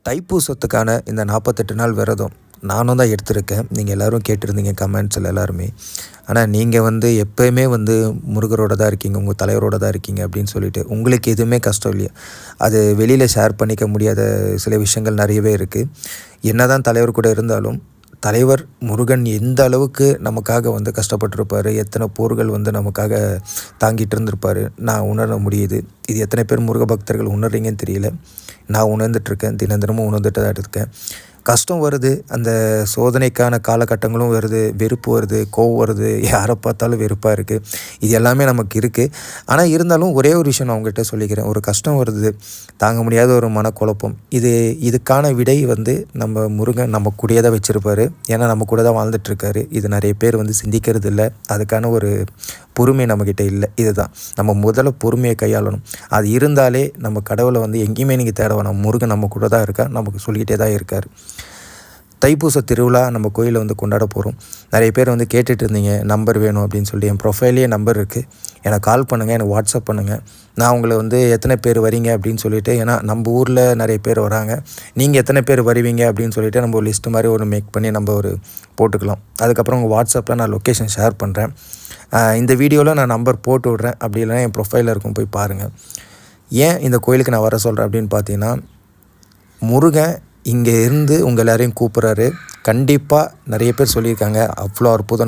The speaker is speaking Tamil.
தைப்பூசத்துக்கான இந்த 48 நாள் விரதம் நானும் தான் எடுத்திருக்கேன். நீங்கள் எல்லோரும் கேட்டிருந்தீங்க கமெண்ட்ஸில் எல்லாருமே. ஆனால் நீங்கள் எப்போயுமே முருகரோட தான் இருக்கீங்க, உங்கள் தலைவரோட தான் இருக்கீங்க அப்படின்னு சொல்லிட்டு உங்களுக்கு எதுவுமே கஷ்டம் இல்லையா? அது வெளியில் ஷேர் பண்ணிக்க முடியாத சில விஷயங்கள் நிறையவே இருக்குது. என்ன தான் தலைவர் கூட இருந்தாலும் தலைவர் முருகன் எந்த அளவுக்கு நமக்காக கஷ்டப்பட்டிருப்பார், எத்தனை போர்கள் நமக்காக தாங்கிட்டு இருந்திருப்பார் நான் உணர முடியுது. இது எத்தனை பேர் முருக பக்தர்கள் உணர்றீங்கன்னு தெரியல. நான் உணர்ந்துட்டுருக்கேன், தினந்தனமும் உணர்ந்துட்டு தான் இருக்கேன். கஷ்டம் வருது, அந்த சோதனைக்கான காலகட்டங்களும் வருது, வெறுப்பு வருது, கோவம் வருது, யாரை பார்த்தாலும் வெறுப்பாக இருக்குது. இது எல்லாமே நமக்கு இருக்குது. ஆனால் இருந்தாலும் ஒரே ஒரு விஷயம் நான் உங்கள்கிட்ட சொல்லிக்கிறேன். ஒரு கஷ்டம் வருது, தாங்க முடியாத ஒரு மனக்குழப்பம், இதுக்கான விடை நம்ம முருகன் நம்ம கூடயே தான் வச்சுருப்பார். ஏன்னா நம்ம கூட தான் வாழ்ந்துட்டுருக்காரு. இது நிறைய பேர் சிந்திக்கிறது இல்லை. அதுக்கான ஒரு பொறுமை நம்மக்கிட்ட இல்லை. இதுதான் நம்ம முதல்ல பொறுமையை கையாளணும். அது இருந்தாலே நம்ம கடவுளை எங்கேயுமே நீங்கள் தேட வேணாம். முருகன் நம்ம கூட தான் இருக்கார், நமக்கு சொல்லிக்கிட்டே தான் இருக்கார். தைப்பூச திருவிழா நம்ம கோயிலில் கொண்டாட போகிறோம். நிறைய பேர் கேட்டுட்டு இருந்தீங்க நம்பர் வேணும் அப்படின்னு சொல்லி. என் ப்ரொஃபைல்லேயே நம்பர் இருக்குது. எனக்கு கால் பண்ணுங்கள், எனக்கு வாட்ஸ்அப் பண்ணுங்கள். நான் உங்களை எத்தனை பேர் வரீங்க அப்படின்னு சொல்லிவிட்டு, ஏன்னா நம்ம ஊரில் நிறைய பேர் வராங்க, நீங்கள் எத்தனை பேர் வருவீங்க அப்படின்னு சொல்லிவிட்டு நம்ம ஒரு லிஸ்ட்டு மாதிரி ஒரு மேக் பண்ணி நம்ம ஒரு போட்டுக்கலாம். அதுக்கப்புறம் உங்கள் வாட்ஸ்அப்பில் நான் லொக்கேஷன் ஷேர் பண்ணுறேன். இந்த வீடியோவில் நான் நம்பர் போட்டு விட்றேன். அப்படி இல்லைனா என் ப்ரொஃபைலில் இருக்கும், போய் பாருங்கள். ஏன் இந்த கோயிலுக்கு நான் வர சொல்கிறேன் அப்படின்னு பார்த்தீங்கன்னா, முருகன் இங்கே இருந்து உங்கள் எல்லாரையும் கூப்பிட்றாரு. கண்டிப்பாக நிறைய பேர் சொல்லியிருக்காங்க, அவ்வளோ அற்புதம்